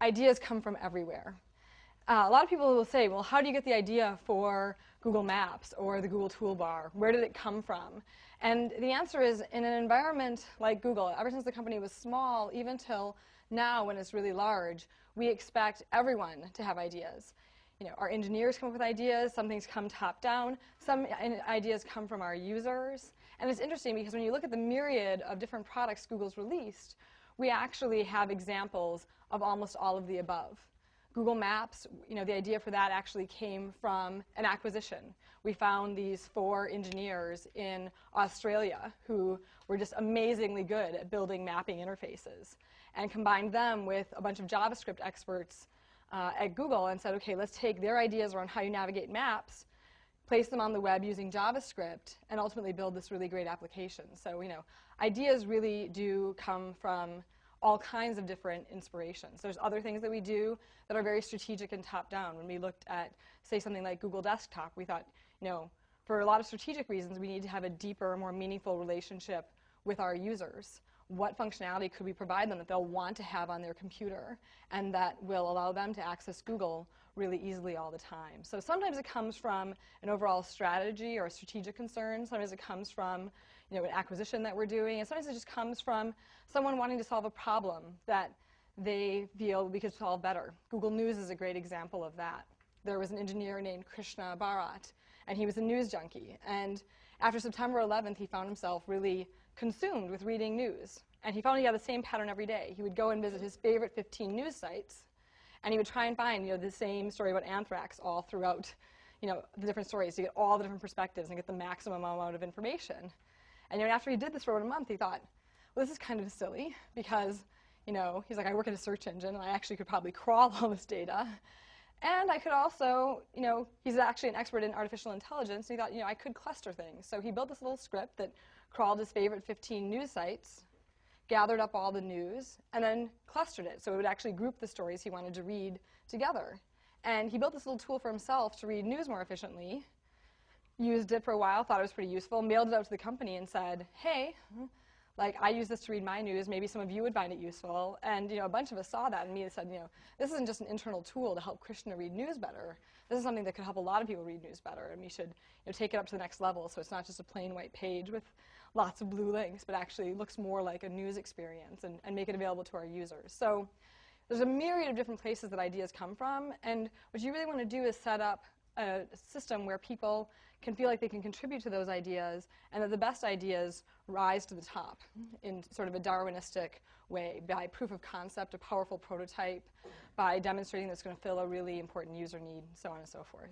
ideas come from everywhere. A lot of people will say, well, how do you get the idea for Google Maps or the Google Toolbar? Where did it come from? And the answer is, in an environment like Google, ever since the company was small, even till now when it's really large, we expect everyone to have ideas. Our engineers come up with ideas, some things come top down, some ideas come from our users. And it's interesting because when you look at the myriad of different products Google's released, we actually have examples of almost all of the above. Google Maps, the idea for that actually came from an acquisition. We found these 4 engineers in Australia who were just amazingly good at building mapping interfaces, and combined them with a bunch of JavaScript experts at Google and said, okay, let's take their ideas around how you navigate maps, place them on the web using JavaScript, and ultimately build this really great application. So, ideas really do come from all kinds of different inspirations. There's other things that we do that are very strategic and top-down. When we looked at, say, something like Google Desktop, we thought, for a lot of strategic reasons, we need to have a deeper, more meaningful relationship with our users. What functionality could we provide them that they'll want to have on their computer and that will allow them to access Google really easily all the time? So sometimes it comes from an overall strategy or a strategic concern. Sometimes it comes from an acquisition that we're doing. And sometimes it just comes from someone wanting to solve a problem that they feel we could solve better. Google News is a great example of that. There was an engineer named Krishna Bharat, and he was a news junkie. And after September 11th, he found himself really consumed with reading news. And he found he had the same pattern every day. He would go and visit his favorite 15 news sites, and he would try and find the same story about anthrax all throughout the different stories to get all the different perspectives and get the maximum amount of information. And after he did this for about a month, he thought, well, this is kind of silly because he's like, I work at a search engine, and I actually could probably crawl all this data. And I could also, he's actually an expert in artificial intelligence, and he thought, I could cluster things. So he built this little script that crawled his favorite 15 news sites, gathered up all the news, and then clustered it. So it would actually group the stories he wanted to read together. And he built this little tool for himself to read news more efficiently, used it for a while, thought it was pretty useful, mailed it out to the company and said, hey, I use this to read my news. Maybe some of you would find it useful. And a bunch of us saw that and me said, this isn't just an internal tool to help Krishna read news better. This is something that could help a lot of people read news better, and we should take it up to the next level so it's not just a plain white page with lots of blue links, but actually looks more like a news experience and make it available to our users. So there's a myriad of different places that ideas come from, and what you really want to do is set up a system where people can feel like they can contribute to those ideas and that the best ideas rise to the top in sort of a Darwinistic way by proof of concept, a powerful prototype, by demonstrating that it's going to fill a really important user need, so on and so forth.